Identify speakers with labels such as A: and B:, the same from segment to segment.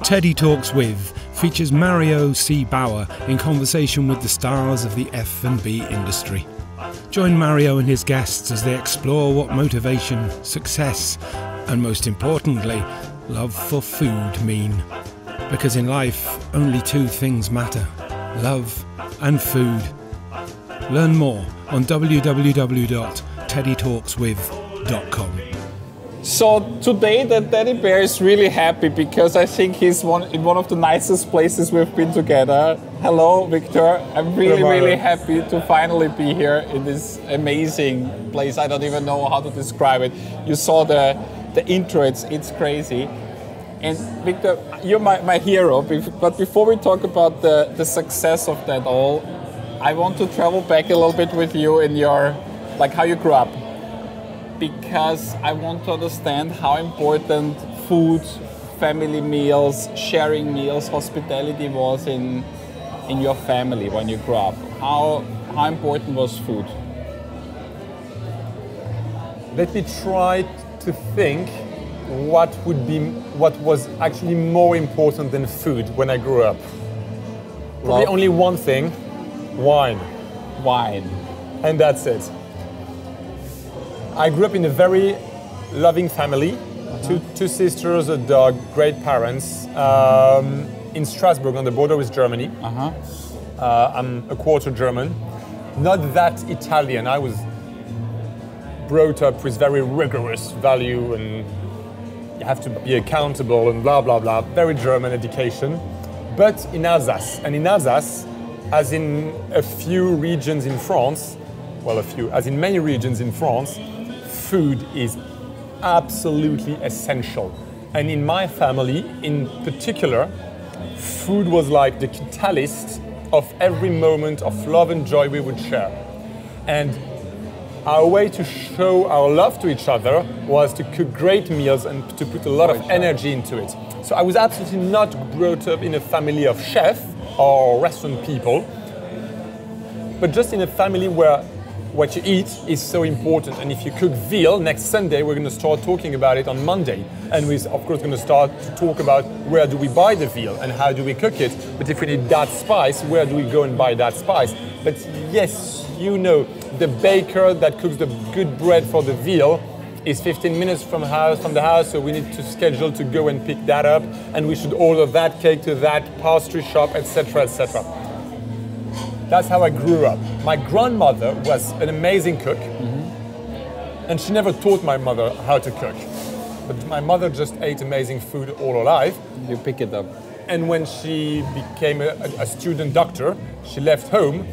A: Teddy Talks With features Mario C. Bauer in conversation with the stars of the F&B industry. Join Mario and his guests as they explore what motivation, success, and most importantly, love for food mean. Because in life, only two things matter: love and food. Learn more on www.teddytalkswith.com.
B: So today the teddy bear is really happy because I think he's in one of the nicest places we've been together. Hello, Victor. I'm really happy to finally be here in this amazing place. I don't even know how to describe it. You saw the intro, it's crazy. And Victor, you're my hero, but before we talk about the success of that all, I want to travel back a little bit with you in your, like how you grew up. Because I want to understand how important food, family meals, sharing meals, hospitality was in your family when you grew up. How important was food?
C: Let me try to think what was actually more important than food when I grew up. Probably only one thing: wine.
B: Wine.
C: And that's it. I grew up in a very loving family, two sisters, a dog, great parents, in Strasbourg on the border with Germany. I'm a quarter German, not that Italian. I was brought up with very rigorous value and you have to be accountable and blah, blah, blah, very German education. But in Alsace, and in Alsace, as in a few regions in France, as in many regions in France, food is absolutely essential. And in my family, in particular, food was like the catalyst of every moment of love and joy we would share. And our way to show our love to each other was to cook great meals and to put a lot of energy into it. So I was absolutely not brought up in a family of chefs or restaurant people, but just in a family where what you eat is so important. And if you cook veal, next Sunday we're going to start talking about it on Monday. And we're of course going to start to talk about where do we buy the veal and how do we cook it. But if we need that spice, where do we go and buy that spice? But yes, you know, the baker that cooks the good bread for the veal is 15 minutes from the house, so we need to schedule to go and pick that up. And we should order that cake to that pastry shop, etc., etc. That's how I grew up. My grandmother was an amazing cook, and she never taught my mother how to cook. But my mother just ate amazing food all her life.
B: You pick it up.
C: And when she became a student doctor, she left home,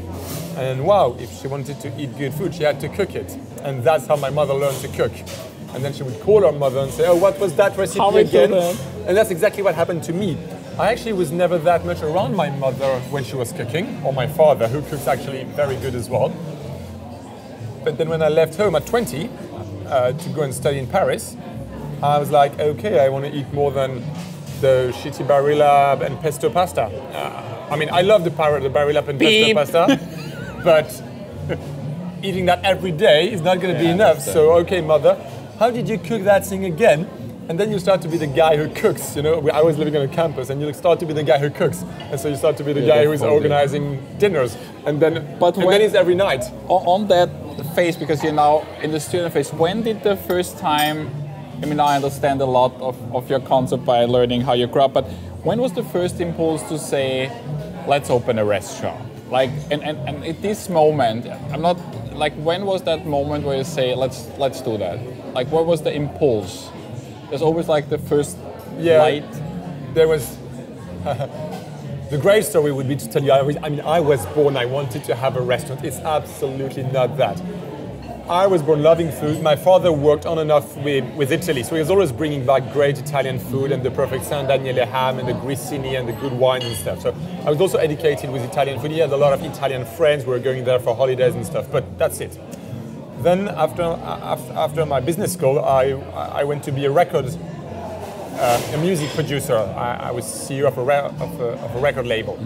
C: and wow, if she wanted to eat good food, she had to cook it. And that's how my mother learned to cook. And then she would call her mother and say, oh, what was that recipe again? And that's exactly what happened to me. I actually was never that much around my mother when she was cooking, or my father, who cooks actually very good as well. But then when I left home at 20 to go and study in Paris, I was like, okay, I want to eat more than the shitty barilla and pesto pasta. I mean, I love the barilla and pesto pasta, but eating that every day is not going to be enough. So, okay, mother, how did you cook that thing again? And then you start to be the guy who cooks, you know. I was living on a campus, and you start to be the guy who cooks. And so you start to be the guy who is organizing dinners. And then it's every night.
B: On that phase, because you're now in the student phase, when did the first time, I mean, now I understand a lot of your concept by learning how you grew up, but when was the first impulse to say, let's open a restaurant? Like, and at this moment, when was that moment where you say, let's do that? Like, what was the impulse? There's always like the first light.
C: There was, the great story would be to tell you, I was born, I wanted to have a restaurant. It's absolutely not that. I was born loving food. My father worked on and off with Italy, so he was always bringing back great Italian food and the perfect San Daniele ham and the grissini and the good wine and stuff. So I was also educated with Italian food. He had a lot of Italian friends who were going there for holidays and stuff, but that's it. Then after my business school, I went to be a music producer. I was CEO of a record label.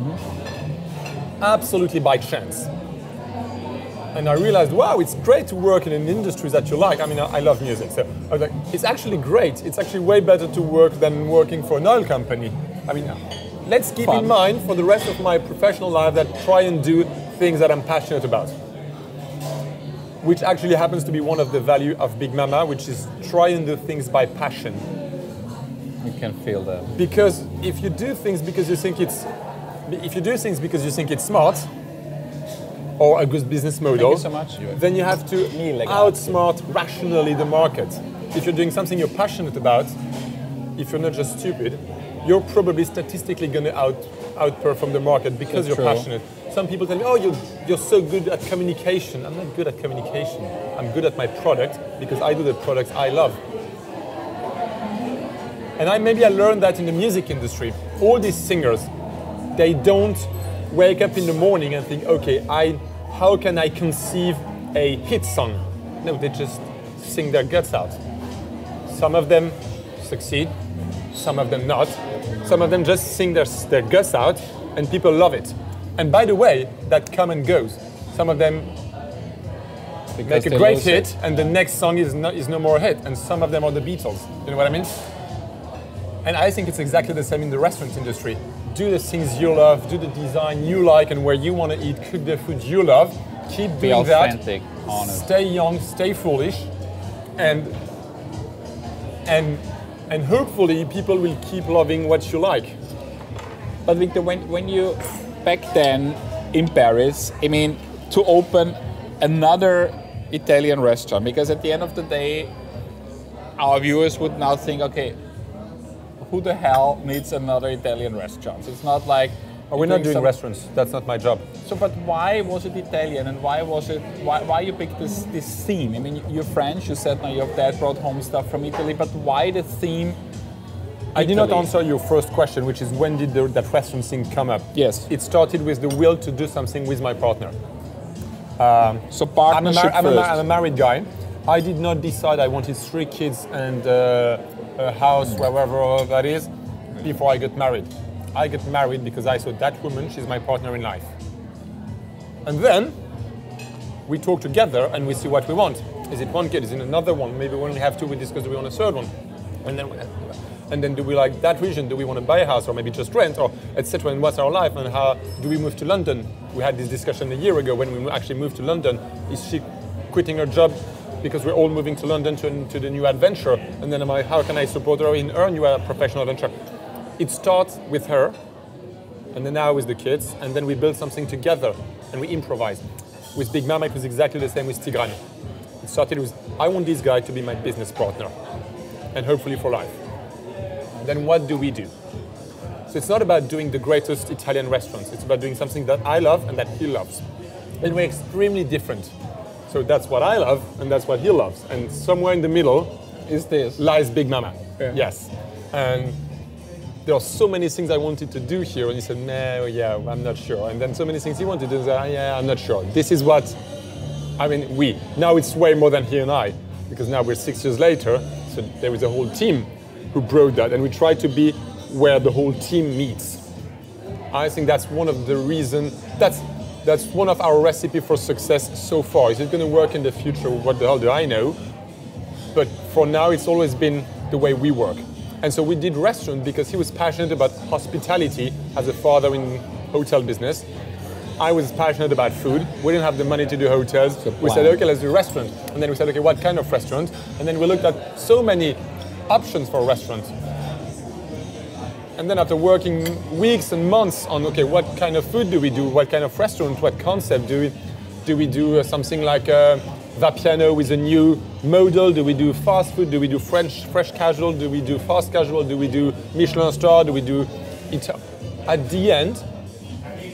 C: Absolutely by chance. And I realized, wow, it's great to work in an industry that you like. I mean, I love music, so I was like, it's actually great. It's actually way better to work than working for an oil company. I mean, let's keep
B: Fun.
C: in mind for the rest of my professional life that try and do things that I'm passionate about. Which actually happens to be one of the value of Big Mama, which is try and do things by passion.
B: You can feel that.
C: Because if you do things because you think it's smart or a good business model,
B: Thank you so much.
C: then you have to outsmart rationally the market. If you're doing something you're passionate about, if you're not just stupid, you're probably statistically going to outperform the market because
B: That's
C: you're
B: true.
C: passionate. Some people tell me, oh, you're so good at communication. I'm not good at communication. I'm good at my product because I do the products I love. And maybe I learned that in the music industry. All these singers, they don't wake up in the morning and think, okay, how can I conceive a hit song? No, they just sing their guts out. Some of them succeed, some of them not. Some of them just sing their guts out and people love it. And by the way, that come and goes. Some of them make a great hit and the next song is no more a hit. And some of them are the Beatles. You know what I mean? And I think it's exactly the same in the restaurant industry. Do the things you love, do the design you like and where you want to eat, cook the food you love. Keep
B: Be
C: doing
B: authentic,
C: that.
B: honest.
C: Stay young, stay foolish. And hopefully people will keep loving what you like.
B: But Victor, when you, back then in Paris, I mean, to open another Italian restaurant, because at the end of the day, our viewers would now think, okay, who the hell needs another Italian restaurant? It's not like...
C: We're not doing restaurants, that's not my job.
B: So, but why was it Italian and why you picked this theme? I mean, you're French, you said now your dad brought home stuff from Italy, but why the theme
C: I did not
B: Italy?
C: answer your first question, which is when did that restaurant thing come up?
B: Yes.
C: It started with the will to do something with my partner.
B: So partnership
C: I'm
B: first.
C: a married guy. I did not decide I wanted 3 kids and a house, wherever that is, before I got married. I got married because I saw that woman, she's my partner in life. And then we talk together and we see what we want. Is it 1 kid? Is it another one? Maybe we only have 2, we discuss, do we want a 3rd one? And then do we like that region? Do we want to buy a house or maybe just rent or etc. And what's our life and how do we move to London? We had this discussion a year ago when we actually moved to London. Is she quitting her job because we're all moving to London to the new adventure? And then how can I support her in her new professional adventure? It starts with her and then now with the kids and then we build something together and we improvise. With Big Mama it was exactly the same with Tigran. It started with, I want this guy to be my business partner and hopefully for life. Then what do we do? So it's not about doing the greatest Italian restaurants. It's about doing something that I love and that he loves. And we're extremely different. So that's what I love and that's what he loves. And somewhere in the middle
B: is this
C: lies Big Mama.
B: Yeah.
C: Yes. And there are so many things I wanted to do here. And he said, no, yeah, I'm not sure. And then so many things he wanted to do. Yeah, I'm not sure. This is what, I mean, now it's way more than he and I, because now we're 6 years later. So there is a whole team who brought that, and we try to be where the whole team meets. I think that's one of the reasons, that's one of our recipe for success so far. Is it going to work in the future? What the hell do I know? But for now, it's always been the way we work. And so we did restaurant because he was passionate about hospitality as a father in hotel business. I was passionate about food. We didn't have the money to do hotels. We said, okay, let's do restaurant. And then we said, okay, what kind of restaurant? And then we looked at so many options for a restaurant. And then after working weeks and months on, okay, what kind of food do we do? What kind of restaurant? What concept? Do we do something like Vapiano with a new model? Do we do fast food? Do we do fresh casual? Do we do fast casual? Do we do Michelin star? Do we do At the end,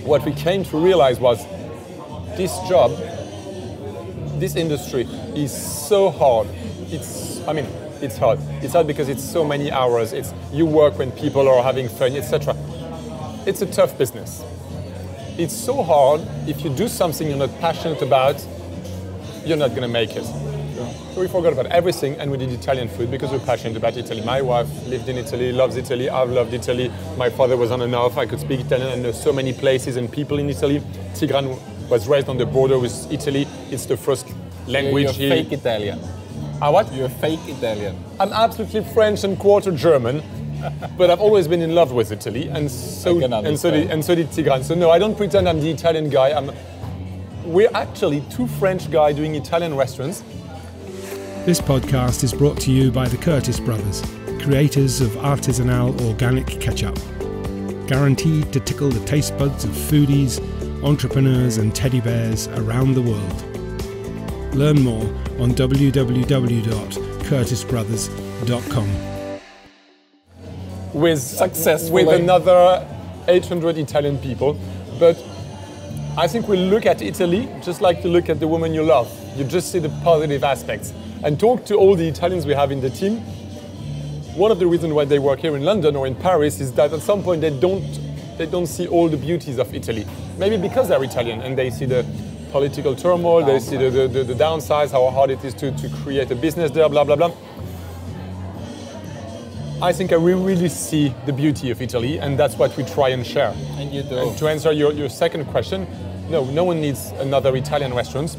C: what we came to realize was this job, this industry is so hard. It's hard. It's hard because it's so many hours. You work when people are having fun, etc. It's a tough business. It's so hard. If you do something you're not passionate about, you're not going to make it. So we forgot about everything and we did Italian food because we're passionate about Italy. My wife lived in Italy, loves Italy. I've loved Italy. My father was on and off. I could speak Italian and know so many places and people in Italy. Tigran was raised on the border with Italy. It's the first language.
B: You're fake Italian.
C: What?
B: You're fake Italian.
C: I'm absolutely French and quarter German. but I've always been in love with Italy, and so did Tigran. So no, I don't pretend I'm the Italian guy. We're actually two French guys doing Italian restaurants.
A: This podcast is brought to you by the Curtis brothers, creators of artisanal organic ketchup. Guaranteed to tickle the taste buds of foodies, entrepreneurs and teddy bears around the world. Learn more on www.curtisbrothers.com.
C: With another 800 Italian people. But I think we look at Italy just like you look at the woman you love. You just see the positive aspects. And talk to all the Italians we have in the team. One of the reasons why they work here in London or in Paris is that at some point they don't see all the beauties of Italy. Maybe because they're Italian and they see the political turmoil, they see the downsides, how hard it is to create a business there, blah, blah, blah. I think we really see the beauty of Italy, and that's what we try and share.
B: And you do.
C: And to answer your second question, no one needs another Italian restaurant.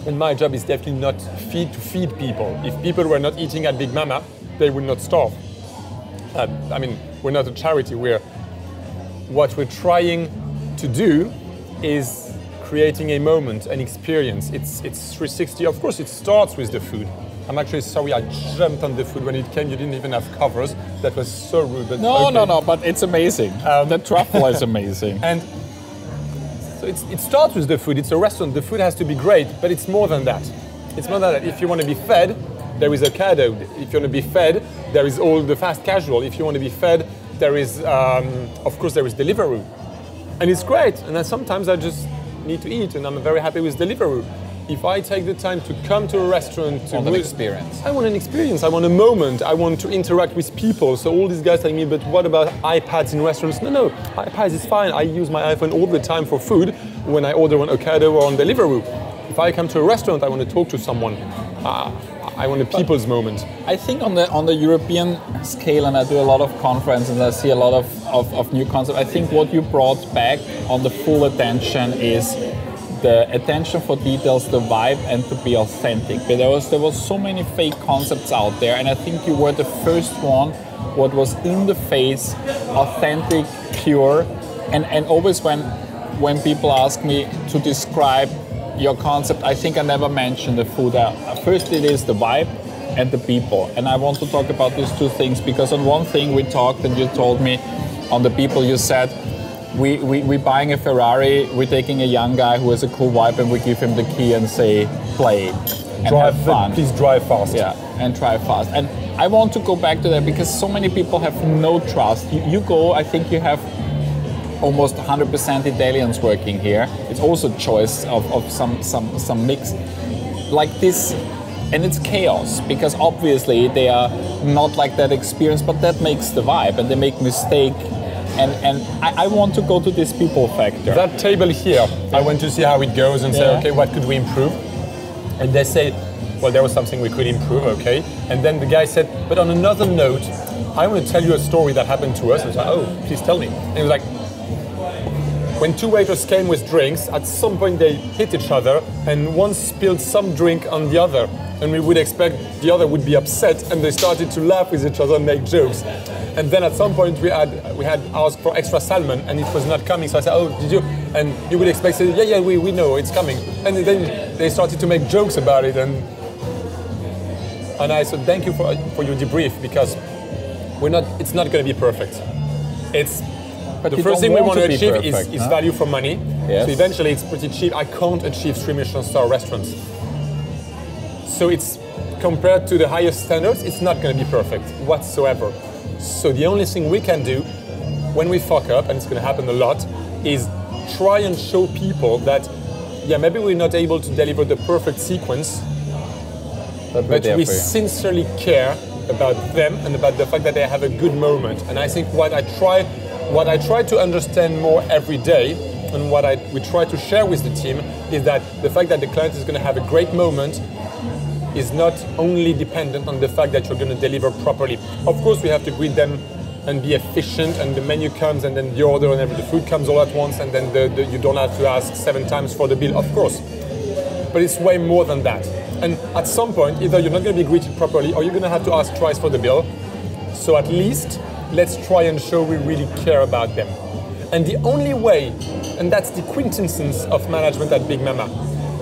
C: And my job is definitely not to feed people. If people were not eating at Big Mama, they would not starve. We're not a charity. What we're trying to do is creating a moment, an experience. It's 360. Of course, it starts with the food. I'm actually sorry I jumped on the food when it came. You didn't even have covers. That was so rude. But
B: No, but it's amazing. The truffle is amazing.
C: And so it starts with the food. It's a restaurant. The food has to be great, but it's more than that. It's more than that. If you want to be fed, there is Ocado. If you want to be fed, there is all the fast casual. If you want to be fed, there is, of course, there is Deliveroo. And it's great. And then sometimes I just need to eat, and I'm very happy with Deliveroo. If I take the time to come to a restaurant,
B: I want an experience.
C: I want an experience. I want a moment. I want to interact with people. So all these guys telling me, but what about iPads in restaurants? No, iPads is fine. I use my iPhone all the time for food when I order on Ocado or on Deliveroo. If I come to a restaurant, I want to talk to someone. I want a people's moment.
B: I think on the European scale, and I do a lot of conferences, I see a lot of new concepts. I think what you brought back on the full attention is the attention for details, the vibe, and to be authentic. But there was so many fake concepts out there, and I think you were the first one what was in the face, authentic, pure, and always when people ask me to describe your concept, I think I never mentioned the food. First it is the vibe and the people, and I want to talk about these two things because on one thing we talked and you told me on the people you said we're buying a Ferrari, we're taking a young guy who has a cool vibe and we give him the key and say play and have fun.
C: Please drive fast.
B: Yeah, and drive fast. And I want to go back to that because so many people have no trust. You go, I think you have almost 100% Italians working here. It's also choice of some mix like this, and it's chaos because obviously they are not like that experience, but that makes the vibe, and they make mistake. And I want to go to this people factor.
C: That table here, I want to see how it goes and say, okay, what could we improve? And they say, well, there was something we could improve, okay. And then the guy said, but on another note, I want to tell you a story that happened to us. And I was like, oh, please tell me. And he was like, when two waiters came with drinks, at some point they hit each other and one spilled some drink on the other. And we would expect the other would be upset, and they started to laugh with each other and make jokes. And then at some point we had asked for extra salmon and it was not coming. So I said, oh, did you? And you would expect, yeah, we know it's coming. And then they started to make jokes about it. And I said, thank you for your debrief because it's not going to be perfect. But the first thing we want to achieve is value for money. Yes. So eventually it's pretty cheap. I can't achieve 3 Michelin star restaurants. So it's compared to the highest standards, it's not going to be perfect whatsoever. So the only thing we can do when we fuck up, and it's going to happen a lot, is try and show people that, yeah, maybe we're not able to deliver the perfect sequence, but we sincerely care about them and about the fact that they have a good moment. And I think what I try to understand more every day, and what we try to share with the team, is that the fact that the client is going to have a great moment is not only dependent on the fact that you're going to deliver properly. Of course, we have to greet them and be efficient, and the menu comes, and then the order and the food comes all at once, and then you don't have to ask 7 times for the bill, of course. But it's way more than that. And at some point, either you're not going to be greeted properly, or you're going to have to ask twice for the bill. So at least let's try and show we really care about them. And the only way, and that's the quintessence of management at Big Mama,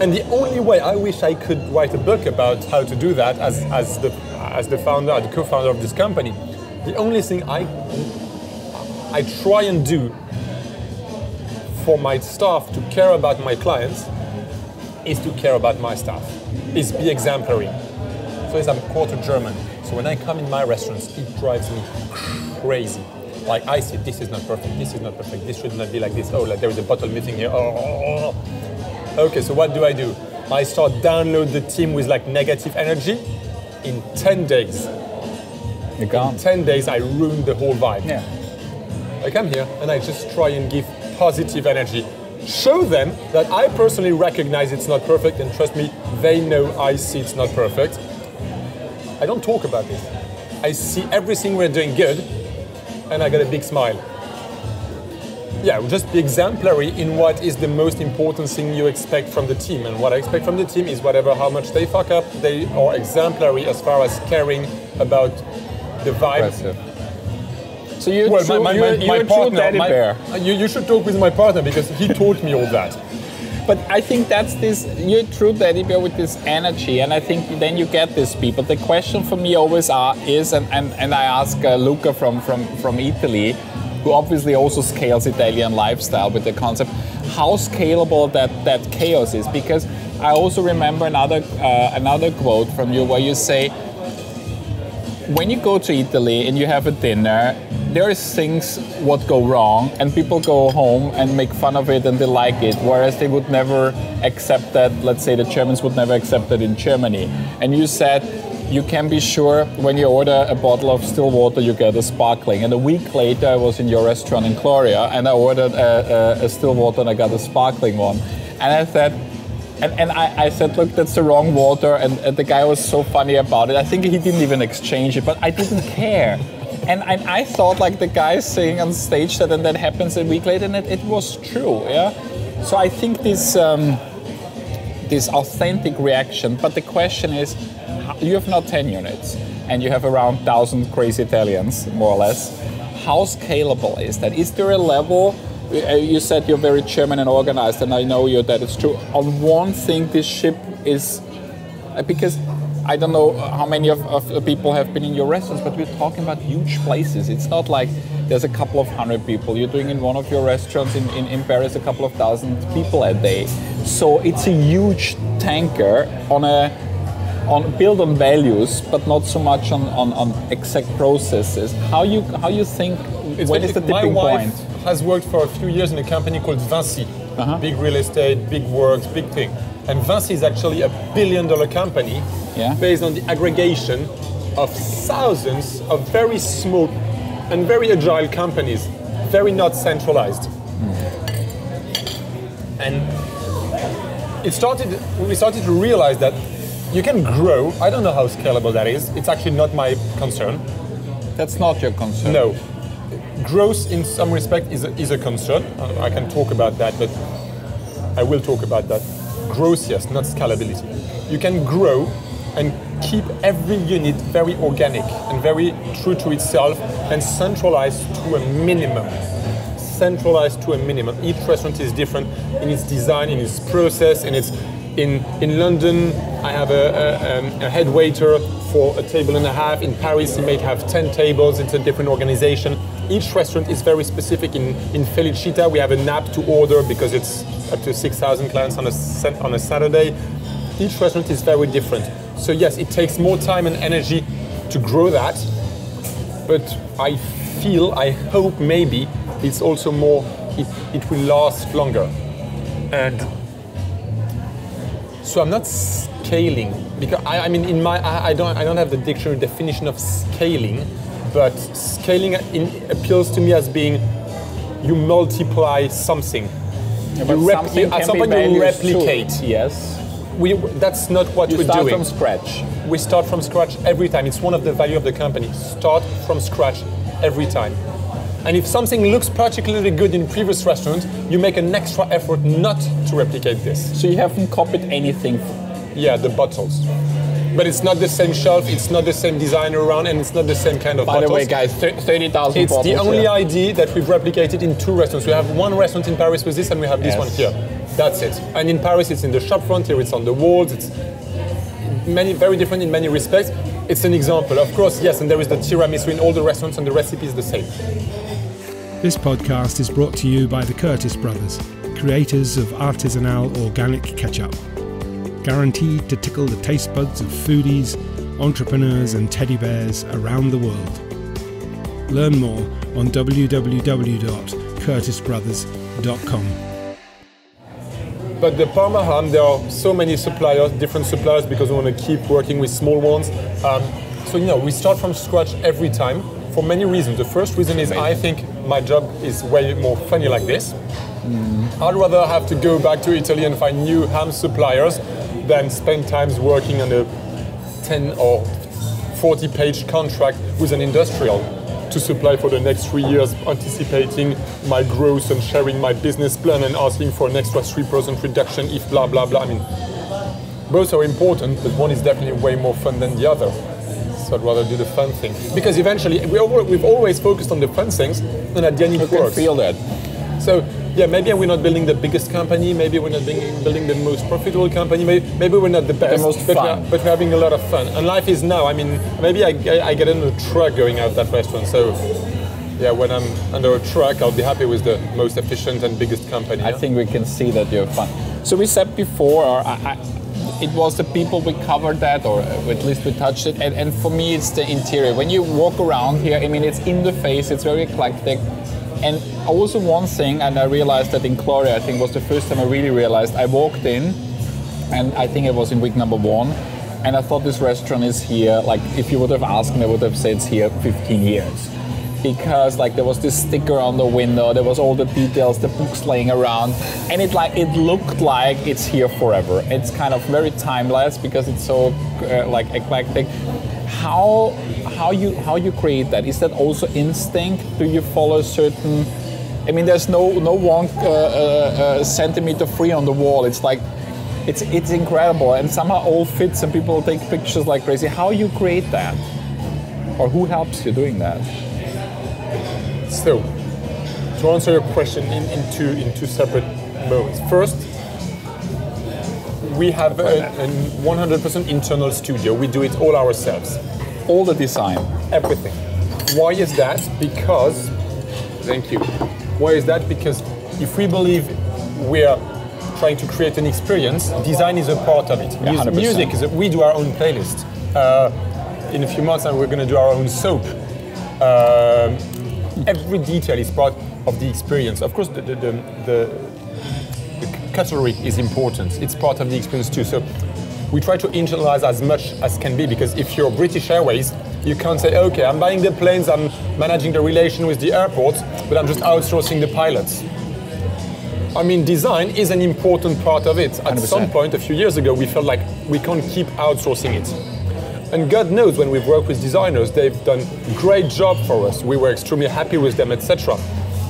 C: and the only way, I wish I could write a book about how to do that as the founder, the co-founder of this company. The only thing I try and do for my staff to care about my clients is to care about my staff, is be exemplary. So I'm quarter German, so when I come in my restaurants, it drives me crazy. Like I see, this is not perfect, this should not be like this, oh, like there is a bottle missing here, oh. Okay, so what do? I start download the team with like negative energy. In 10 days,
B: you're gone.
C: In 10 days, I ruin the whole vibe.
B: Yeah.
C: I come here and I just try and give positive energy. Show them that I personally recognize it's not perfect, and trust me, they know I see it's not perfect. I don't talk about this. I see everything we're doing good, and I got a big smile. Yeah, just be exemplary in what is the most important thing you expect from the team. And what I expect from the team is whatever, how much they fuck up, they are exemplary as far as caring about the vibe.
B: Impressive. So you're a true teddy bear.
C: You should talk with my partner because he taught me all that.
B: But I think you're a true teddy bear with this energy, and I think then you get these people. The question for me always is, and I ask Luca from Italy, who obviously also scales Italian lifestyle with the concept, how scalable that chaos is. Because I also remember another quote from you where you say, when you go to Italy and you have a dinner, there is things what go wrong, and people go home and make fun of it and they like it, whereas they would never accept that. Let's say the Germans would never accept that in Germany. And you said you can be sure when you order a bottle of still water, you get a sparkling. And a week later, I was in your restaurant in Gloria and I ordered a still water and I got a sparkling one. And I said, I said, look, that's the wrong water. And the guy was so funny about it. I think he didn't even exchange it, but I didn't care. And I thought like the guy saying on stage that, and that happens a week later, and it was true, yeah? So I think this authentic reaction, but the question is, you have now 10 units, and you have around 1,000 crazy Italians, more or less. How scalable is that? Is there a level, you said you're very German and organized, and I know that it's true. On one thing, this ship is, because I don't know how many of the people have been in your restaurants, but we're talking about huge places. It's not like there's a couple of hundred people. You're doing in one of your restaurants in Paris a couple of thousand people a day. So it's a huge tanker built on values, but not so much on exact processes. How you think, when is the tipping point?
C: My wife has worked for a few years in a company called Vinci. Big real estate, big works, big thing. And Vinci is actually a $1 billion company based on the aggregation of thousands of very small and very agile companies, very not centralized. And we started to realize that you can grow. I don't know how scalable that is. It's actually not my concern.
B: That's not your concern?
C: No. Growth in some respect is a concern. I can talk about that, but I will talk about that. Growth, yes, not scalability. You can grow and keep every unit very organic and very true to itself and centralized to a minimum. Centralized to a minimum. Each restaurant is different in its design, in its process, in London, I have a head waiter for a table and a half. In Paris, he may have 10 tables. It's a different organization. Each restaurant is very specific. In Felicita, we have an app to order because it's up to 6,000 clients on a Saturday. Each restaurant is very different. So yes, it takes more time and energy to grow that. But I hope maybe it's also more, it will last longer. And so I'm not scaling because I mean I don't have the dictionary definition of scaling, but scaling appeals to me as being you multiply something.
B: Yeah, at some point you
C: replicate.
B: Too. Yes.
C: That's not what we're doing.
B: You start from scratch.
C: We start from scratch every time. It's one of the value of the company. Start from scratch every time. And if something looks particularly good in previous restaurant, you make an extra effort not to replicate this.
B: So you haven't copied anything?
C: Yeah, the bottles. but it's not the same shelf, it's not the same designer around, and it's not the same kind of
B: By
C: bottles.
B: the way, guys, 30,000
C: It's
B: bottles.
C: the only ID that we've replicated in 2 restaurants. We have 1 restaurant in Paris with this, and we have this
B: Yes.
C: one here. That's it. And in Paris, it's in the shop front. Here, it's on the walls. It's very different in many respects. It's an example, of course. Yes, and there is the tiramisu in all the restaurants, and the recipe is the same.
A: This podcast is brought to you by the Curtis brothers, creators of artisanal organic ketchup. Guaranteed to tickle the taste buds of foodies, entrepreneurs and teddy bears around the world. Learn more on www.curtisbrothers.com.
C: But the Parma ham, there are so many suppliers, different suppliers, because we want to keep working with small ones. So we start from scratch every time for many reasons. The first reason is I think my job is way more funny like this. I'd rather have to go back to Italy and find new ham suppliers than spend times working on a 10 or 40-page contract with an industrial to supply for the next 3 years, anticipating my growth and sharing my business plan and asking for an extra 3% reduction if blah, blah, blah. I mean, both are important, but one is definitely way more fun than the other. So I'd rather do the fun thing. Because eventually, we've always focused on the fun things, and at the end it
B: You
C: works.
B: can feel that.
C: So, yeah, maybe we're not building the biggest company, maybe we're not building the most profitable company, maybe we're not the best,
B: most fun.
C: but we're having a lot of fun. And life is now, I mean, maybe I get in a truck going out that restaurant, so yeah, when I'm under a truck, I'll be happy with the most efficient and biggest company.
B: I think we can see that you're fun. So we said before, it was the people we covered that, or at least we touched it, and for me it's the interior. When you walk around here, I mean, it's in the face, it's very eclectic. And also one thing, and I realized that in Gloria, I think was the first time I really realized, I walked in, and I think it was in week number 1, and I thought this restaurant is here, like if you would have asked me, I would have said it's here 15 years. Because like there was this sticker on the window, there was all the details, the books laying around, and it looked like it's here forever. It's kind of very timeless because it's so like eclectic. How you create that? Is that also instinct? Do you follow certain? I mean, there's no 1 centimeter free on the wall. It's like it's incredible, and somehow all fits, and people take pictures like crazy. How you create that, or who helps you doing that?
C: So, to answer your question in two separate modes. First, we have a 100% internal studio. We do it all ourselves.
B: All the design.
C: Everything. Why is that? Because, thank you. Why is that? Because if we believe we're trying to create an experience, design is a part of it.
B: Yeah, 100%.
C: Music is we do our own playlist. In a few months, we're going to do our own soap. Every detail is part of the experience. Of course, the cutlery is important. It's part of the experience too. So we try to internalize as much as can be, because if you're British Airways, you can't say, okay, I'm buying the planes, I'm managing the relation with the airports, but I'm just outsourcing the pilots. I mean, design is an important part of it. At
B: 100%.
C: some point, a few years ago, we felt like we can't keep outsourcing it. And God knows, when we've worked with designers, they've done a great job for us. We were extremely happy with them, etc.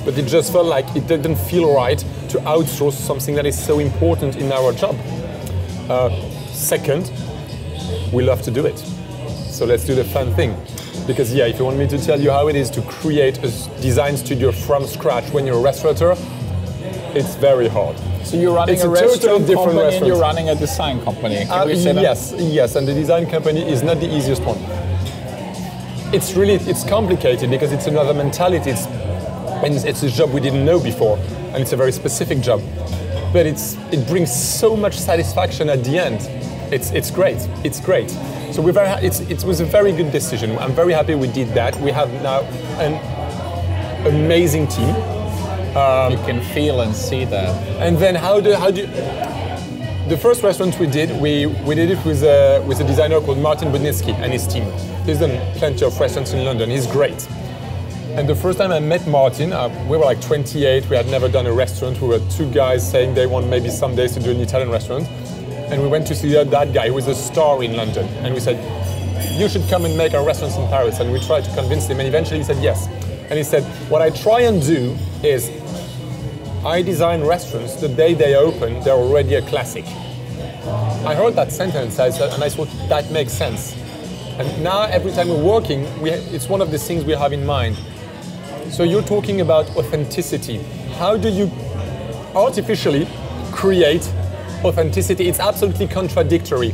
C: But it just felt like it didn't feel right to outsource something that is so important in our job. Second, we love to do it. So let's do the fun thing. Because yeah, if you want me to tell you how it is to create a design studio from scratch when you're a restaurateur, it's very hard.
B: So you're running
C: It's
B: a
C: a totally
B: restaurant
C: different
B: company
C: restaurant.
B: and you're running a design company. Can we say that?
C: Yes, and the design company is not the easiest one. It's complicated because it's another mentality. It's a job we didn't know before, and it's a very specific job. But it brings so much satisfaction at the end. It's great. It's great. So it was a very good decision. I'm very happy we did that. We have now an amazing team.
B: You can feel and see that.
C: And then how do you? The first restaurant we did it with a designer called Martin Budnitsky and his team. He's done plenty of restaurants in London. He's great. And the first time I met Martin, we were like 28. We had never done a restaurant. We were 2 guys saying they want maybe some days to do an Italian restaurant. And we went to see that guy who was a star in London. And we said, you should come and make our restaurants in Paris. And we tried to convince him. And eventually he said yes. And he said, what I try and do is I design restaurants the day they open, they're already a classic. I heard that sentence and I thought that makes sense. And now every time we're working, it's one of the things we have in mind. So you're talking about authenticity. How do you artificially create authenticity? It's absolutely contradictory.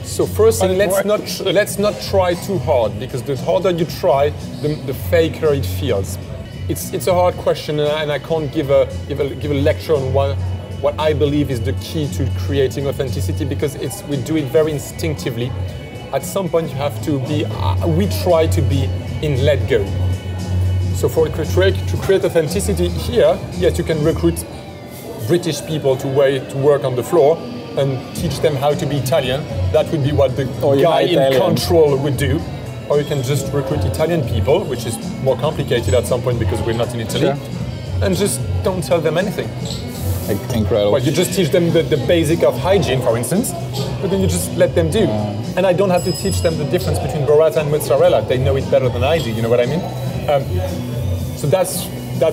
C: So first thing, let's not try too hard, because the harder you try, the faker it feels. It's a hard question, and I can't give a lecture on what I believe is the key to creating authenticity, because we do it very instinctively. At some point you have to be, we try to be in let go. So to create authenticity here, yes, you can recruit British people to work on the floor and teach them how to be Italian. That would be what the guy in control would do. Or you can just recruit Italian people, which is more complicated at some point because we're not in Italy, and just don't tell them anything.
B: Incredible.
C: Well, you just teach them the basic of hygiene, for instance, but then you just let them do. And I don't have to teach them the difference between burrata and mozzarella. They know it better than I do, you know what I mean? So that's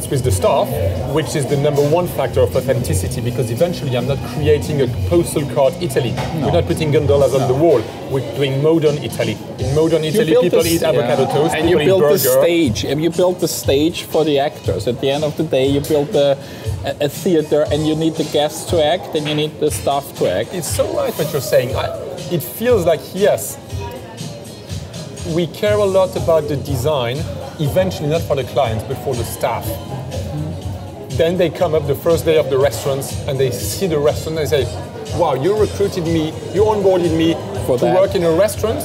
C: with the staff, which is the number one factor of authenticity, because eventually I'm not creating a postal card Italy. No. We're not putting gondolas on the wall. We're doing modern Italy. In modern Italy, people eat avocado toast,
B: and you built the stage. And you built the stage for the actors. At the end of the day, you built a theater, and you need the guests to act, and you need the staff to act.
C: It's so right what you're saying. It feels like, yes, we care a lot about the design, eventually not for the clients, but for the staff. Then they come up the first day of the restaurants and they see the restaurant and they say, wow, you recruited me, you onboarded me to work in a restaurant,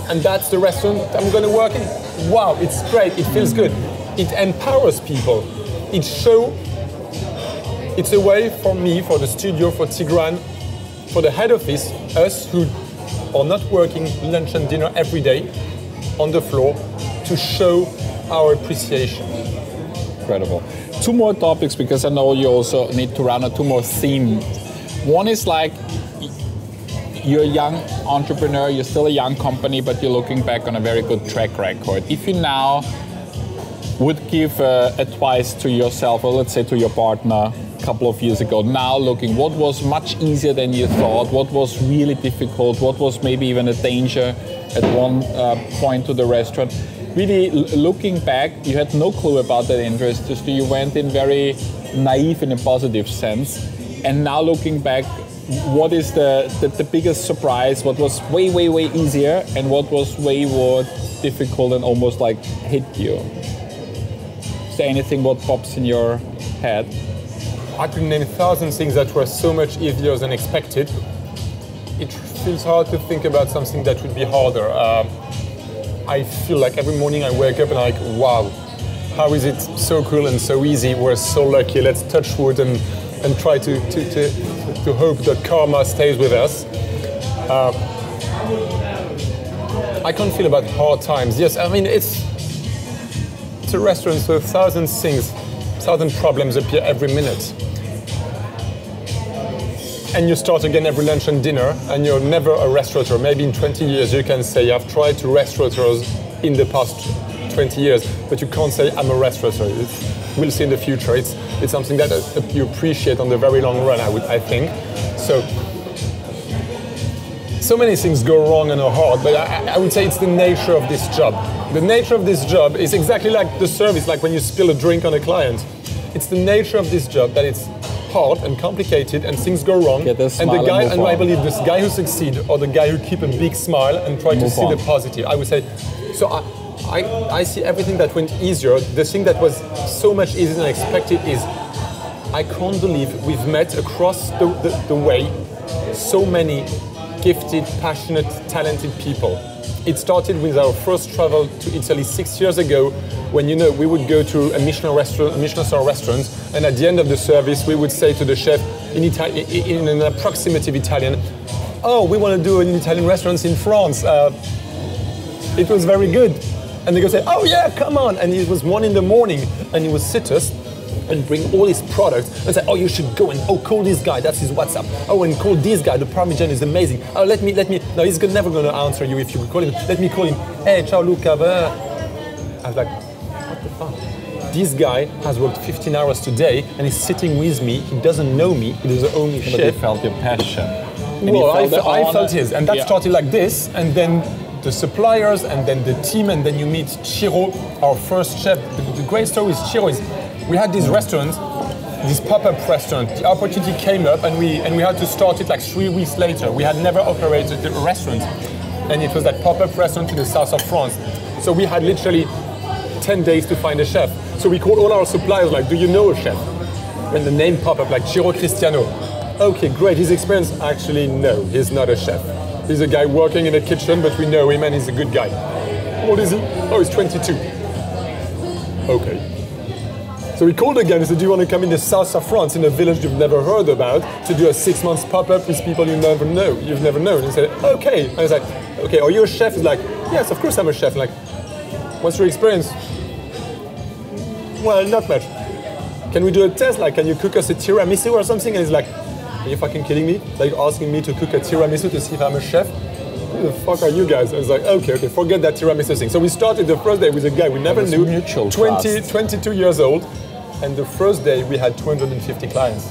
C: and that's the restaurant I'm going to work in. Wow, it's great, it feels good. It empowers people. It's a way for me, for the studio, for Tigran, for the head office, us who are not working lunch and dinner every day on the floor, to show our appreciation.
B: Incredible. Two more topics, because I know you also need to run on two more themes. One is like, you're a young entrepreneur, you're still a young company, but you're looking back on a very good track record. If you now would give advice to yourself, or let's say to your partner a couple of years ago, now looking, what was much easier than you thought? What was really difficult? What was maybe even a danger at one point to the restaurant? Really looking back, you had no clue about that interest, so you went in very naive in a positive sense. And now looking back, what is the biggest surprise? What was way, way, way easier, and what was way more difficult and almost like hit you? Is there anything what pops in your head?
C: I could name 1,000 things that were so much easier than expected. It feels hard to think about something that would be harder. I feel like every morning I wake up and I'm like, wow, how is it so cool and so easy? We're so lucky. Let's touch wood and try to hope that karma stays with us. I can't feel about hard times. Yes, I mean, it's a restaurant, so 1,000 things, 1,000 problems appear every minute. And you start again every lunch and dinner, and you're never a restaurateur. Maybe in 20 years you can say, I've tried to restaurateurs in the past 20 years, but you can't say, I'm a restaurateur. We'll see in the future. It's something that you appreciate on the very long run, I think. So many things go wrong and are hard, but I would say it's the nature of this job. The nature of this job is exactly like the service, like when you spill a drink on a client. It's the nature of this job that it's hard and complicated, and things go wrong. And the guy, and I believe this guy who succeeds, or the guy who keep a big smile and try to see the positive. I would say, so I see everything that went easier. The thing that was so much easier than expected is, I can't believe we've met across the way so many gifted, passionate, talented people. It started with our first travel to Italy 6 years ago, when we would go to a Michelin star restaurant, and at the end of the service we would say to the chef in an approximative Italian, "Oh, we want to do an Italian restaurant in France. It was very good." And they go say, "Oh yeah, come on!" And it was 1 a.m, and he would sit us and bring all his products and say, "Oh, you should go and call this guy, that's his WhatsApp. Oh, and call this guy, the Parmesan is amazing. Oh, let me. No, he's never going to answer you if you call him. Let me call him. Hey, ciao, Luca." I was like, what the fuck? This guy has worked 15 hours today and he's sitting with me. He doesn't know me. He doesn't own me.
B: But he felt your passion.
C: Well, I felt his, and that started like this, and then the suppliers, and then the team, and then you meet Chiro, our first chef. The great story with Chiro is we had this restaurant, this pop-up restaurant. The opportunity came up, and we had to start it like 3 weeks later. We had never operated a restaurant, and it was that pop-up restaurant in the south of France. So we had literally 10 days to find a chef. So we called all our suppliers, like, do you know a chef? When the name popped up, like Ciro Cristiano. Okay, great, his experience? Actually, no, he's not a chef. He's a guy working in a kitchen, but we know him and he's a good guy. What is he? Oh, he's 22. Okay. So we called again and said, do you want to come in the south of France, in a village you've never heard about, to do a 6-month pop-up with people you've never known? And he said, okay. And I was like, okay, are you a chef? He's like, yes, of course I'm a chef. I'm like, what's your experience? Well, not much. Can we do a test? Like, can you cook us a tiramisu or something? And he's like, are you fucking kidding me? Like, asking me to cook a tiramisu to see if I'm a chef? Who the fuck are you guys? I was like, okay, forget that tiramisu thing. So we started the first day with a guy we never knew, 22 years old, and the first day we had 250 clients.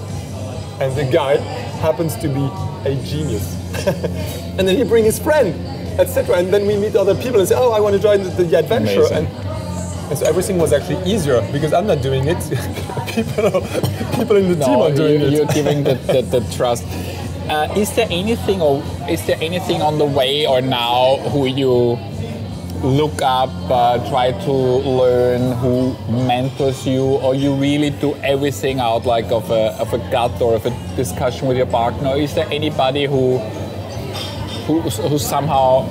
C: And the guy happens to be a genius. And then he brings his friend, etc. And then we meet other people and say, oh, I want to join the adventure. And so everything was actually easier because I'm not doing it. people in the team are doing it.
B: You're giving the trust. Is there anything on the way or now who you look up, try to learn, who mentors you, or you really do everything out like of a gut or of a discussion with your partner? Is there anybody who somehow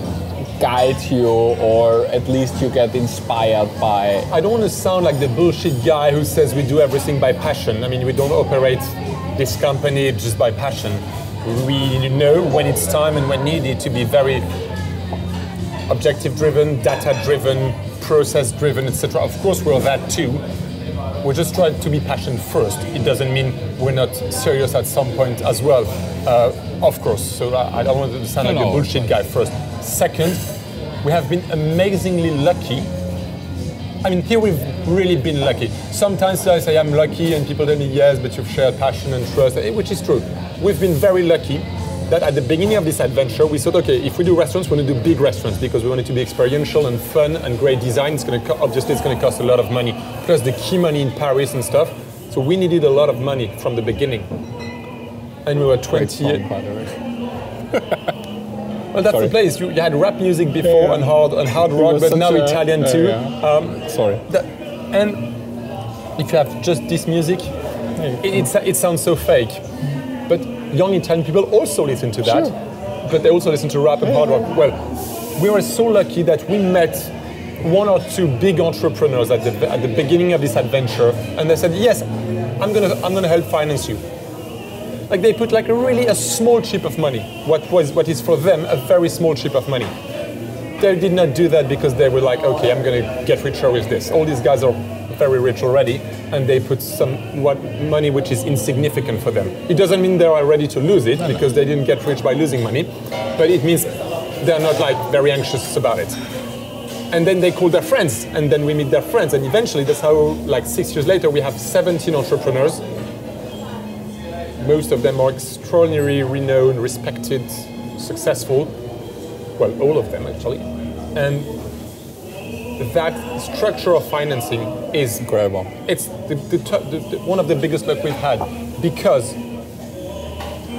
B: guide you, or at least you get inspired by?
C: I don't want to sound like the bullshit guy who says we do everything by passion. I mean, we don't operate this company just by passion. We know when it's time and when needed to be very objective-driven, data-driven, process-driven, etc. Of course, we're that too. We're just trying to be passion first. It doesn't mean we're not serious at some point as well. Of course, so I don't want to sound like a bullshit guy first. Second, we have been amazingly lucky. I mean, here we've really been lucky. Sometimes I say I'm lucky and people tell me, yes, but you've shared passion and trust, which is true. We've been very lucky that at the beginning of this adventure, we thought, okay, if we do restaurants, we want to do big restaurants because we want it to be experiential and fun and great design. Obviously, it's going to cost a lot of money, plus the key money in Paris and stuff. So we needed a lot of money from the beginning. And we were 20 years. Well, that's the place. You had rap music before and hard rock, but now Italian too.
B: Sorry.
C: And if you have just this music, it sounds so fake. But young Italian people also listen to that, but they also listen to rap and hard rock. Well, we were so lucky that we met one or two big entrepreneurs at the beginning of this adventure, and they said, yes, I'm gonna help finance you. Like they put like a small chip of money, what is for them a very small chip of money. They did not do that because they were like, okay, I'm gonna get richer with this. All these guys are very rich already, and they put some money which is insignificant for them. It doesn't mean they are ready to lose it because they didn't get rich by losing money, but it means they're not like very anxious about it. And then they call their friends, and then we meet their friends, and eventually that's how, like 6 years later, we have 17 entrepreneurs. Most of them are extraordinarily renowned, respected, successful. Well, all of them actually. And that structure of financing is
B: incredible.
C: It's one of the biggest luck we've had, because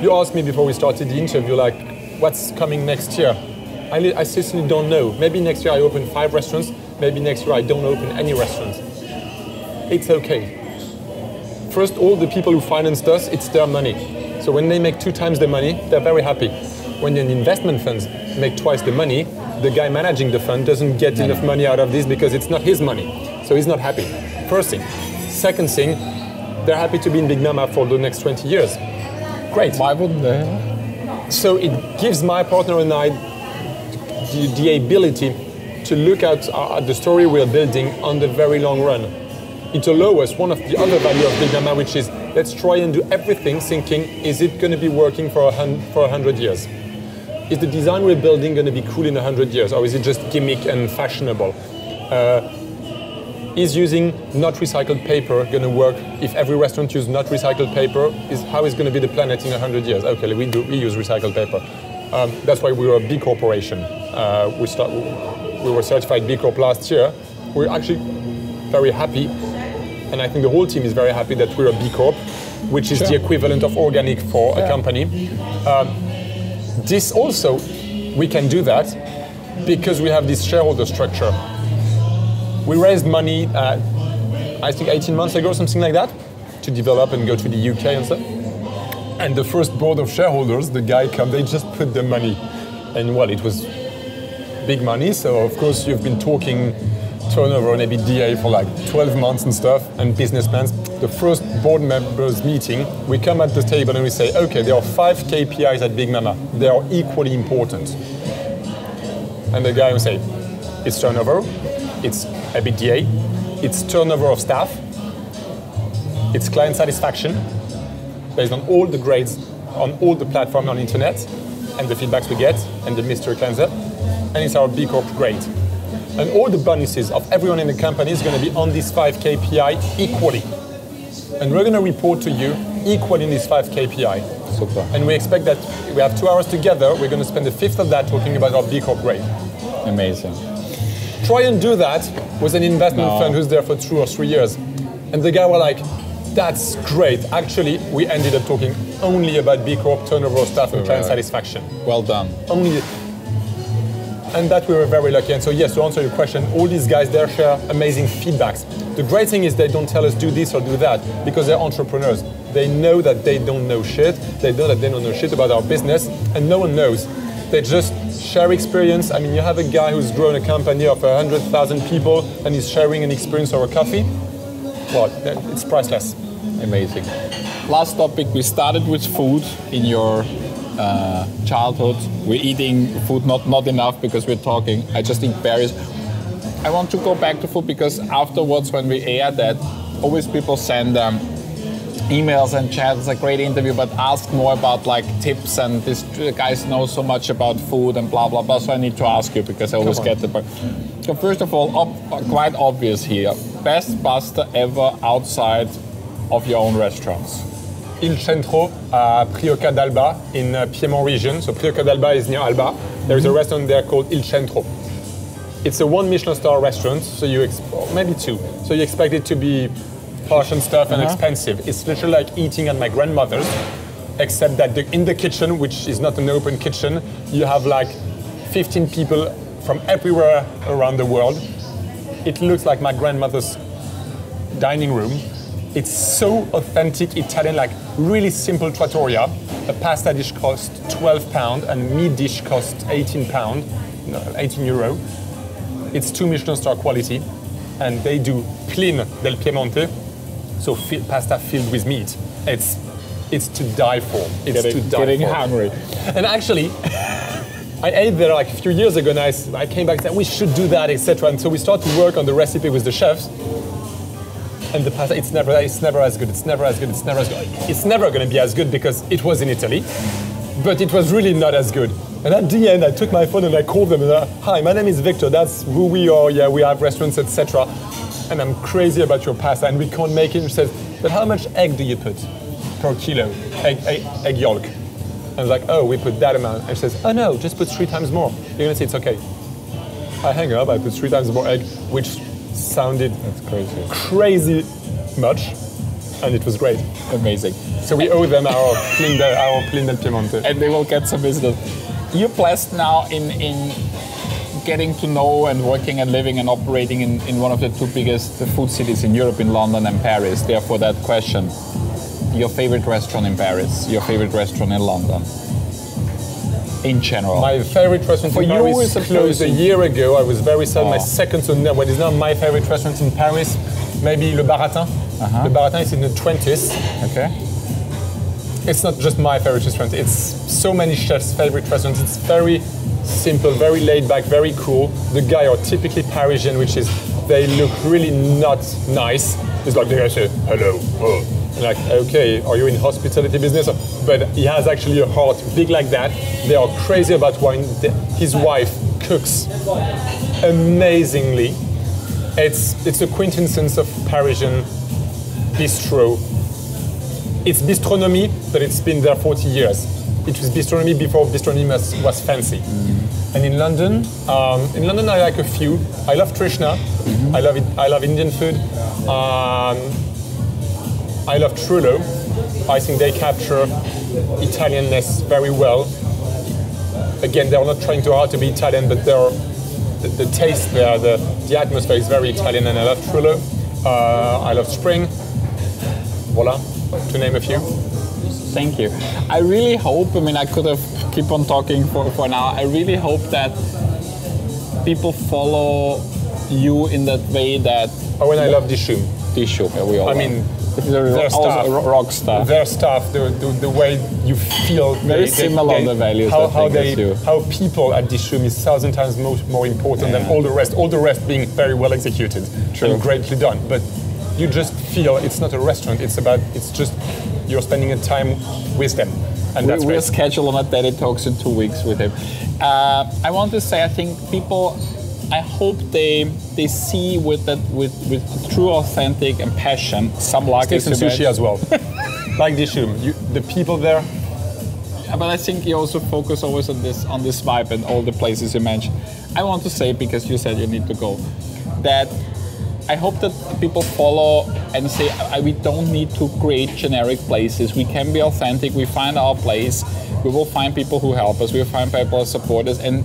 C: you asked me before we started the interview, like, what's coming next year? I seriously don't know. Maybe next year I open 5 restaurants. Maybe next year I don't open any restaurants. It's okay. First, all the people who financed us, it's their money. So when they make 2 times the money, they're very happy. When an investment funds make twice the money, the guy managing the fund doesn't get enough money out of this because it's not his money. So he's not happy. First thing. Second thing, they're happy to be in Big Mama for the next 20 years. Great.
B: Why wouldn't they?
C: So it gives my partner and I the ability to look at the story we're building on the very long run. It allows us one of the other value of Big Mama, which is let's try and do everything thinking, is it going to be working for 100 years? Is the design we're building going to be cool in 100 years, or is it just gimmick and fashionable? is using not recycled paper going to work? If every restaurant uses not recycled paper, how is going to be the planet in 100 years? Okay, we use recycled paper. That's why we were a B Corporation. We were certified B Corp last year. We're actually very happy, and I think the whole team is very happy that we're a B Corp, which is the equivalent of organic for a company. This also, we can do that because we have this shareholder structure. We raised money, I think 18 months ago, something like that, to develop and go to the UK and stuff. And the first board of shareholders, the guy they just put the money. And well, it was big money, so of course you've been talking turnover and EBITDA for like 12 months and stuff, and business plans. The first board members meeting, we come at the table and we say, okay, there are 5 KPIs at Big Mama. They are equally important. And the guy will say, it's turnover, it's EBITDA, it's turnover of staff, it's client satisfaction, based on all the grades on all the platforms on the internet, and the feedbacks we get, and the mystery cleanser, and it's our B Corp grade. And all the bonuses of everyone in the company is going to be on these 5 KPI equally. And we're going to report to you equally in these 5 KPI.
B: Super.
C: And we expect that we have 2 hours together, we're going to spend a fifth of that talking about our B Corp grade.
B: Amazing.
C: Try and do that with an investment fund who's there for 2 or 3 years. And the guy was like, that's great. Actually, we ended up talking only about B Corp, turnover of staff, and client satisfaction.
B: Well done.
C: Only. And that we were very lucky. And so yes, to answer your question, all these guys there share amazing feedbacks. The great thing is they don't tell us do this or do that because they're entrepreneurs. They know that they don't know shit. They know that they don't know shit about our business, and no one knows. They just share experience. I mean, you have a guy who's grown a company of 100,000 people and he's sharing an experience over coffee. Well, it's priceless.
B: Amazing. Last topic, we started with food in your childhood. We're eating food not enough because we're talking. I just think Paris. I want to go back to food because afterwards when we air that, always people send emails and chat. It's a great interview, but ask more about like tips and this guys know so much about food and blah blah blah. So I need to ask you because I always get the part. So first of all, quite obvious here. Best pasta ever outside of your own restaurants.
C: Il Centro, Prioca d'Alba in Piedmont region. So Prioca d'Alba is near Alba. There is a restaurant there called Il Centro. It's a 1 Michelin star restaurant, so maybe 2. So you expect it to be posh and stuff and expensive. It's literally like eating at my grandmother's, except that in the kitchen, which is not an open kitchen, you have like 15 people from everywhere around the world. It looks like my grandmother's dining room. It's so authentic Italian, like really simple trattoria. A pasta dish costs £12 and a meat dish costs £18, 18 euro. It's 2 Michelin star quality, and they do clean del Piemonte, so pasta filled with meat. It's to die for.
B: Getting hungry.
C: And actually, I ate there like a few years ago, and I came back and said we should do that, etc. And so we started to work on the recipe with the chefs. And the pasta, it's never as good. It's never going to be as good because it was in Italy, but it was really not as good. And at the end, I took my phone and I called them and I, hi, my name is Victor. That's who we are. Yeah, we have restaurants, etc. And I'm crazy about your pasta, and we can't make it. She says, but how much egg do you put per kilo? Egg yolk. I was like, oh, we put that amount. And she says, oh no, just put 3 times more. You're gonna say it's okay. I hang up. I put 3 times more egg, which sounded crazy much, and it was great.
B: Amazing.
C: So we owe them our Plin del Piemonte.
B: And they will get some business. You're blessed now in getting to know and working and living and operating in one of the 2 biggest food cities in Europe, in London and Paris. Therefore, that question, your favorite restaurant in Paris, your favorite restaurant in London, in general.
C: My favorite restaurant in Paris closed a year ago. I was very sad. My second, so what is now my favorite restaurant in Paris, maybe Le Baratin. Le Baratin is in the 20s.
B: Okay.
C: It's not just my favorite restaurant, it's so many chefs' favorite restaurants. It's very simple, very laid back, very cool. The guys are typically Parisian, which is, they look really not nice. It's like the guy says, hello, oh. Like, okay, are you in hospitality business? But he has actually a heart big like that. They are crazy about wine. His wife cooks amazingly. It's a quintessence of Parisian bistro. It's bistronomy, but it's been there 40 years. It was bistronomy before bistronomy was fancy. And in London I like a few. I love Trishna. I love it. I love Indian food. I love Trullo. I think they capture Italianness very well. Again, they're not trying too hard to be Italian, but the taste there, the atmosphere is very Italian, and I love Trullo. I love Spring. Voila, to name a few.
B: Thank you. I really hope, I mean, I could have keep on talking for now. I really hope that people follow you in that way that...
C: Oh, and I love Dishoom.
B: Dishoom, yeah, we all
C: I
B: love.
C: mean,
B: their stuff, rock stuff.
C: Their stuff, the way you feel.
B: Very similar the values.
C: How people at Dishoom is 1,000 times more important than all the rest. All the rest being very well executed and greatly done. But you just feel it's not a restaurant. It's just you're spending a time with them, and that's
B: we're scheduled on a Daddy Talks in 2 weeks with him. I want to say, I think people, I hope they see with true, authentic and passion some Lugger
C: steaks and sushi as well. Like Dishoom, the people there.
B: But I think you also focus always on this vibe and all the places you mentioned. I want to say, because you said you need to go, that I hope that people follow and say, we don't need to create generic places. We can be authentic. We find our place. We will find people who help us. We will find people who support us. And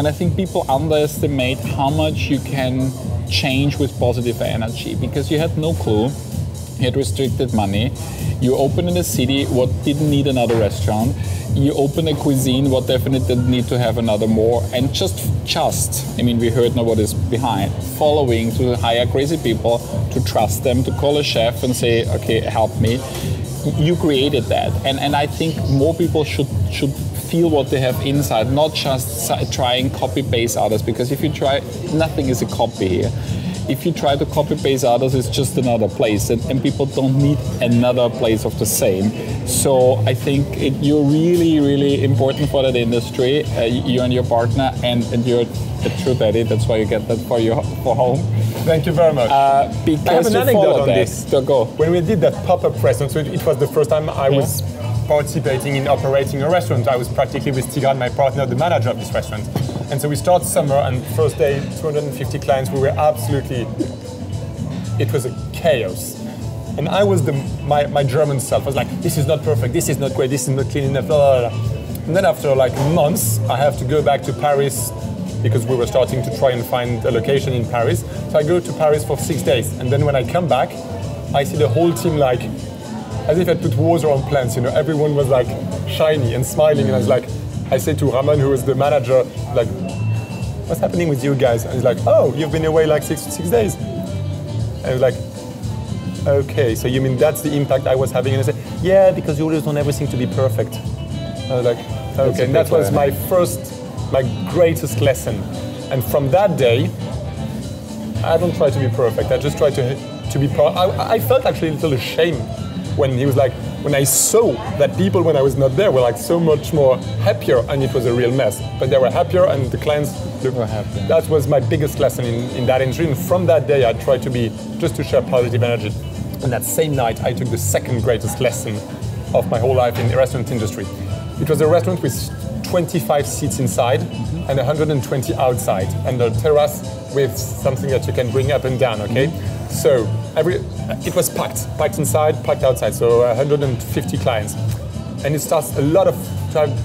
B: I think people underestimate how much you can change with positive energy, because you had no clue. You had restricted money. You opened in a city what didn't need another restaurant. You open a cuisine what definitely didn't need to have another more, and just I mean, we heard now what is behind, following to hire crazy people, to trust them, to call a chef and say, okay, help me. You created that, and I think more people should feel what they have inside, not just try and copy paste others, because if you try, nothing is a copy here. If you try to copy paste others, it's just another place, and people don't need another place of the same. So I think you're really, really important for that industry, you and your partner, and you're a true daddy. That's why you get that for home.
C: Thank you very much.
B: Because
C: I have an anecdote on this.
B: So go.
C: When we did that pop-up restaurant, so it was the first time I was participating in operating a restaurant. I was practically with Tigran, my partner, the manager of this restaurant. And so we start summer, and first day, 250 clients. We were absolutely, it was a chaos. And I was my German self. I was like, this is not perfect, this is not great, this is not clean enough, blah, blah, blah. And then after like months, I have to go back to Paris, because we were starting to try and find a location in Paris. So I go to Paris for 6 days. And then when I come back, I see the whole team like, as if I put water on plants, you know, everyone was like shiny and smiling. And I was like, I said to Ramon, who was the manager, like, what's happening with you guys? And he's like, oh, you've been away like six days. And I was like, okay, so you mean that's the impact I was having? And I said, yeah, because you always want everything to be perfect. I was like, okay, and that was my greatest lesson. And from that day, I don't try to be perfect. I just try to be proud. I felt actually a little ashamed when he was like, when I saw that people, when I was not there, were like so much more happier, and it was a real mess. But they were happier, and the clients were happy. That was my biggest lesson in that industry. And from that day, I tried to be, just to share positive energy. And that same night, I took the second greatest lesson of my whole life in the restaurant industry. It was a restaurant with 25 seats inside and 120 outside, and a terrace with something that you can bring up and down, okay? So it was packed inside, packed outside, so 150 clients. And it starts to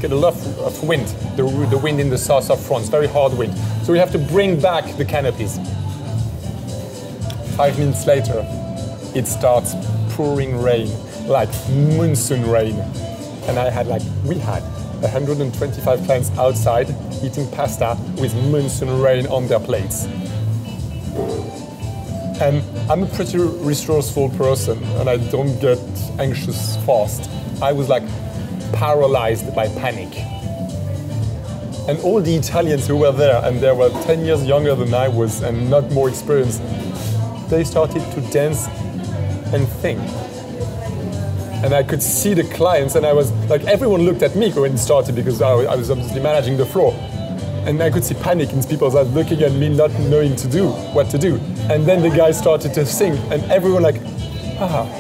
C: get a lot of wind, the wind in the south of France, very hard wind. So we have to bring back the canopies. 5 minutes later, it starts pouring rain, like monsoon rain. And we had 125 clients outside eating pasta with monsoon rain on their plates. And I'm a pretty resourceful person, and I don't get anxious fast. I was like paralyzed by panic. And all the Italians who were there, and they were 10 years younger than I was and not more experienced, they started to dance and think. And I could see the clients, and I was like, everyone looked at me when it started, because I was obviously managing the floor. And I could see panic in people's eyes looking at me, not knowing what to do. And then the guy started to sing, and everyone like,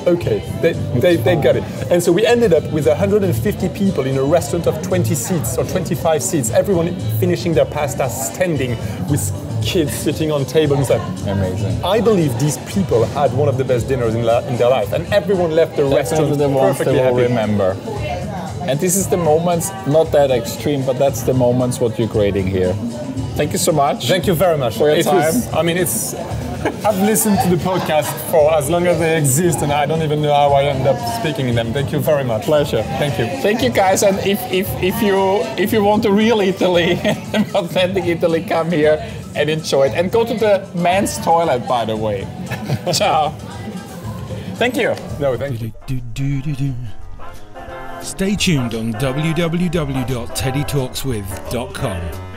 C: okay, they got it. And so we ended up with 150 people in a restaurant of 20 seats or 25 seats, everyone finishing their pasta standing with kids sitting on tables.
B: Amazing.
C: I believe these people had one of the best dinners in their life, and everyone left the restaurant
B: the ones
C: perfectly
B: they will
C: happy.
B: remember. And this is the moments, not that extreme, but that's the moments what you're creating here. Thank you so much.
C: Thank you very much
B: for your time.
C: I've listened to the podcast for as long as they exist, and I don't even know how I end up speaking in them. Thank you very much.
B: Pleasure.
C: Thank you.
B: Thank you, guys. And if you want the real Italy, authentic Italy, come here and enjoy it. And go to the men's toilet, by the way. Ciao. Thank you.
C: No, thank you.
A: Stay tuned on www.teddytalkswith.com.